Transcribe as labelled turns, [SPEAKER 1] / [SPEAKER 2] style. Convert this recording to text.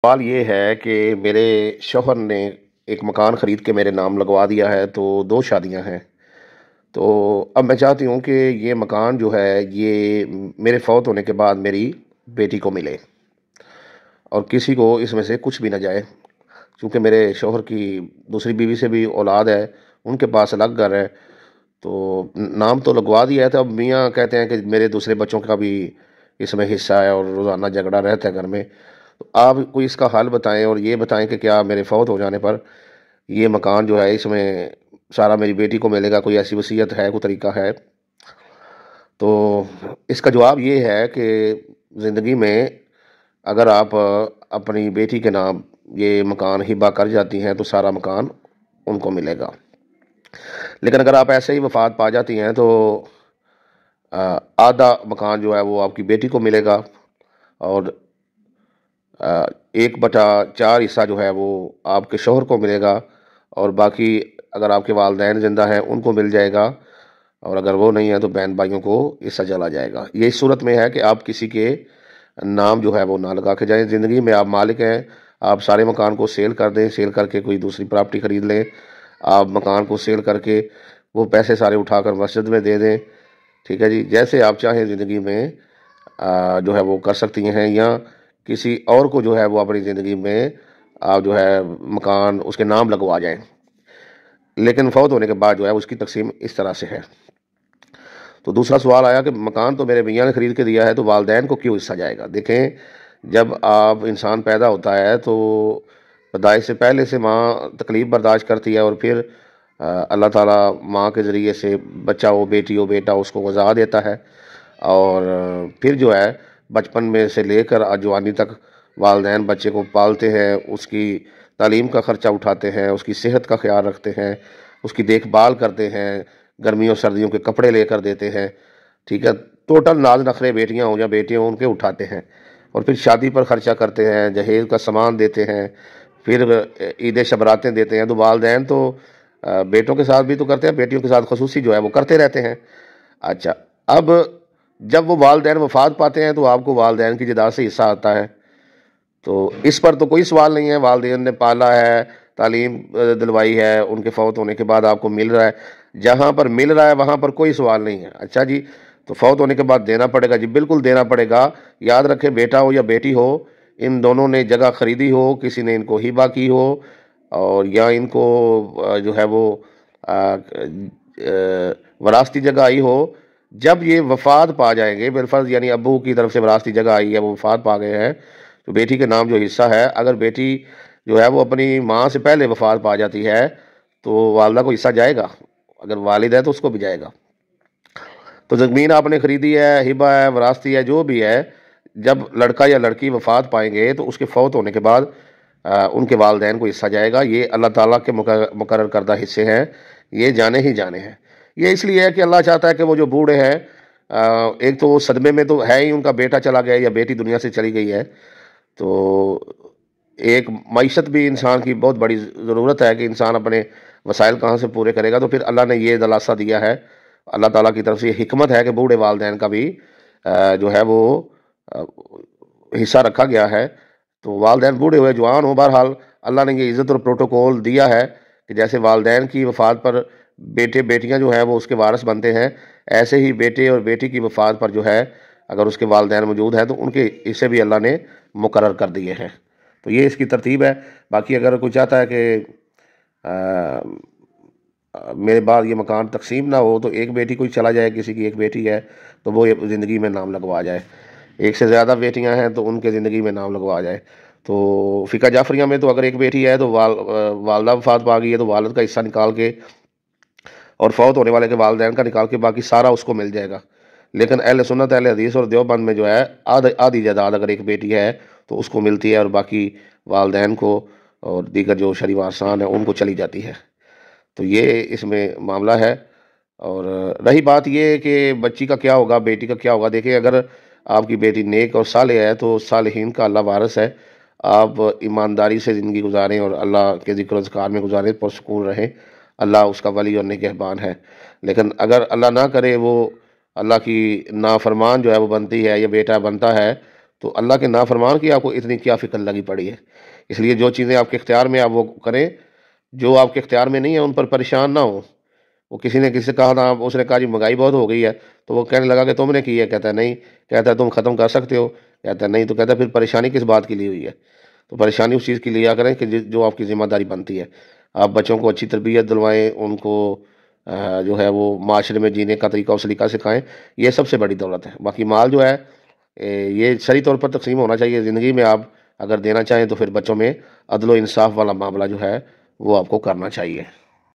[SPEAKER 1] سوال یہ ہے کہ میرے شوہر نے ایک مکان خرید کے میرے نام لگوا دیا ہے، تو دو شادیاں ہیں۔ تو اب میں چاہتی ہوں کہ یہ مکان جو ہے یہ میرے فوت ہونے کے بعد میری بیٹی کو ملے اور کسی کو اس میں سے کچھ بھی نہ جائے، کیونکہ میرے شوہر کی دوسری بیوی سے بھی اولاد ہے، ان کے پاس الگ گھر ہے۔ تو نام تو لگوا دیا ہے، تو اب میاں کہتے ہیں کہ میرے دوسرے بچوں کا بھی اس میں حصہ ہے اور روزانہ جھگڑا رہتا ہے گھر میں۔ تو آپ کوئی اس کا حل بتائیں اور یہ بتائیں کہ کیا میرے فوت ہو جانے پر یہ مکان جو ہے اس میں سارا میری بیٹی کو ملے گا؟ کوئی ایسی وصیت ہے، کوئی طریقہ ہے؟ تو اس کا جواب یہ ہے کہ زندگی میں اگر آپ اپنی بیٹی کے نام یہ مکان ہبہ کر جاتی ہیں تو سارا مکان ان کو ملے گا، لیکن اگر آپ ایسے ہی وفات پا جاتی ہیں تو آدھا مکان جو ہے وہ آپ کی بیٹی کو ملے گا، اور 1/4 حصہ جو ہے وہ آپ کے شوہر کو ملے گا، اور باقی اگر آپ کے والدین زندہ ہیں ان کو مل جائے گا، اور اگر وہ نہیں ہے تو بہن بھائیوں کو حصہ چلا جائے گا۔ یہ اس صورت میں ہے کہ آپ کسی کے نام جو ہے وہ نہ لگا کے جائیں۔ زندگی میں آپ مالک ہیں، آپ سارے مکان کو سیل کر دیں، سیل کر کے کوئی دوسری پراپرٹی خرید لیں، آپ مکان کو سیل کر کے وہ پیسے سارے اٹھا کر مسجد میں دے دیں، ٹھیک ہے جی، جیسے آپ چاہیں زندگی میں جو ہے وہ کر سکتی ہیں، یا کسی اور کو جو ہے وہ اپنی زندگی میں آپ جو ہے مکان اس کے نام لگوا جائیں، لیکن فوت ہونے کے بعد جو ہے اس کی تقسیم اس طرح سے ہے۔ تو دوسرا سوال آیا کہ مکان تو میرے میاں نے خرید کے دیا ہے تو والدین کو کیوں حصہ جائے گا؟ دیکھیں، جب آپ انسان پیدا ہوتا ہے تو پیدائش سے پہلے سے ماں تکلیف برداشت کرتی ہے، اور پھر اللہ تعالیٰ ماں کے ذریعے سے بچہ ہو، بیٹی ہو، بیٹا اس کو غذا دیتا ہے، اور پھر جو ہے بچپن میں سے لے کر جوانی تک والدین بچے کو پالتے ہیں، اس کی تعلیم کا خرچہ اٹھاتے ہیں، اس کی صحت کا خیال رکھتے ہیں، اس کی دیکھ بھال کرتے ہیں، گرمیوں سردیوں کے کپڑے لے کر دیتے ہیں، ٹھیک ہے، ٹوٹل ناز نخرے بیٹیاں ہوں یا بیٹے ہوں ان کے اٹھاتے ہیں، اور پھر شادی پر خرچہ کرتے ہیں، جہیز کا سامان دیتے ہیں، پھر عید شبراتیں دیتے ہیں۔ تو والدین تو بیٹوں کے ساتھ بھی تو کرتے ہیں، بیٹیوں کے ساتھ خصوصی جو ہے وہ کرتے رہتے ہیں۔ اچھا، اب جب وہ والدین وفات پاتے ہیں تو آپ کو والدین کی جداد سے حصہ آتا ہے، تو اس پر تو کوئی سوال نہیں ہے، والدین نے پالا ہے، تعلیم دلوائی ہے، ان کے فوت ہونے کے بعد آپ کو مل رہا ہے، جہاں پر مل رہا ہے وہاں پر کوئی سوال نہیں ہے۔ اچھا جی، تو فوت ہونے کے بعد دینا پڑے گا؟ جی بالکل دینا پڑے گا۔ یاد رکھیں، بیٹا ہو یا بیٹی ہو، ان دونوں نے جگہ خریدی ہو، کسی نے ان کو ہبہ کی ہو، اور یا ان کو جو ہے وہ وراثتی جگہ آئی ہو، جب یہ وفات پا جائیں گے بالفرض، یعنی ابو کی طرف سے وراثتی جگہ آئی ہے، وہ وفات پا گئے ہیں، تو بیٹی کے نام جو حصہ ہے، اگر بیٹی جو ہے وہ اپنی ماں سے پہلے وفات پا جاتی ہے تو والدہ کو حصہ جائے گا، اگر والد ہے تو اس کو بھی جائے گا۔ تو زمین آپ نے خریدی ہے، ہبہ ہے، وراثتی ہے، جو بھی ہے، جب لڑکا یا لڑکی وفات پائیں گے تو اس کے فوت ہونے کے بعد ان کے والدین کو حصہ جائے گا۔ یہ اللہ تعالیٰ کے مقرر کردہ حصے ہیں، یہ جانے ہی جانے ہیں۔ یہ اس لیے ہے کہ اللہ چاہتا ہے کہ وہ جو بوڑھے ہیں، ایک تو وہ صدمے میں تو ہے ہی، ان کا بیٹا چلا گیا یا بیٹی دنیا سے چلی گئی ہے، تو ایک معیشت بھی انسان کی بہت بڑی ضرورت ہے کہ انسان اپنے وسائل کہاں سے پورے کرے گا، تو پھر اللہ نے یہ دلاسا دیا ہے، اللہ تعالیٰ کی طرف سے یہ حکمت ہے کہ بوڑھے والدین کا بھی جو ہے وہ حصہ رکھا گیا ہے۔ تو والدین بوڑھے ہوئے جوان ہوں، بہرحال اللہ نے یہ عزت اور پروٹوکول دیا ہے کہ جیسے والدین کی وفات پر بیٹے بیٹیاں جو ہیں وہ اس کے وارث بنتے ہیں، ایسے ہی بیٹے اور بیٹی کی وفات پر جو ہے اگر اس کے والدین موجود ہیں تو ان کے حصے بھی اللہ نے مقرر کر دیے ہیں۔ تو یہ اس کی ترتیب ہے۔ باقی اگر کوئی چاہتا ہے کہ میرے بعد یہ مکان تقسیم نہ ہو تو ایک بیٹی کوئی چلا جائے، کسی کی ایک بیٹی ہے تو وہ زندگی میں نام لگوا جائے، ایک سے زیادہ بیٹیاں ہیں تو ان کے زندگی میں نام لگوا جائے۔ تو فقہ جعفریہ میں تو اگر ایک بیٹی ہے تو والدہ وفات پا گئی ہے تو والد کا حصہ نکال کے اور فوت ہونے والے کے والدین کا نکال کے باقی سارا اس کو مل جائے گا۔ لیکن اہل سنت، اہل حدیث اور دیوبند میں جو ہے آدھی جائیداد اگر ایک بیٹی ہے تو اس کو ملتی ہے، اور باقی والدین کو اور دیگر جو شرعی وارثان ہیں ان کو چلی جاتی ہے۔ تو یہ اس میں معاملہ ہے۔ اور رہی بات یہ کہ بچی کا کیا ہوگا، بیٹی کا کیا ہوگا، دیکھیں اگر آپ کی بیٹی نیک اور صالح ہے تو صالحین کا اللہ وارث ہے، آپ ایمانداری سے زندگی گزاریں اور اللہ کے ذکر و اذکار میں گزاریں، پرسکون رہیں، اللہ اس کا ولی اور نگہبان ہے۔ لیکن اگر اللہ نہ کرے وہ اللہ کی نافرمان جو ہے وہ بنتی ہے یا بیٹا بنتا ہے تو اللہ کے نافرمان کی آپ کو اتنی کیا فکر لگی پڑی ہے؟ اس لیے جو چیزیں آپ کے اختیار میں آپ وہ کریں، جو آپ کے اختیار میں نہیں ہے ان پر پریشان نہ ہوں۔ وہ کسی نے کسی سے کہا تھا، اس نے کہا جی مہنگائی بہت ہو گئی ہے، تو وہ کہنے لگا کہ تم نے کی ہے، کہتا ہے نہیں، کہتا ہے تم ختم کر سکتے ہو، کہتا ہے نہیں، تو کہتا ہے پھر پریشانی کس بات کے لیے ہوئی ہے؟ تو پریشانی اس چیز کی لیا کریں کہ جو آپ کی ذمہ داری بنتی ہے۔ آپ بچوں کو اچھی تربیت دلوائیں، ان کو جو ہے وہ معاشرے میں جینے کا طریقہ اور سلیقہ سکھائیں، یہ سب سے بڑی دولت ہے۔ باقی مال جو ہے یہ صحیح طور پر تقسیم ہونا چاہیے۔ زندگی میں آپ اگر دینا چاہیں تو پھر بچوں میں عدل و انصاف والا معاملہ جو ہے وہ آپ کو کرنا چاہیے۔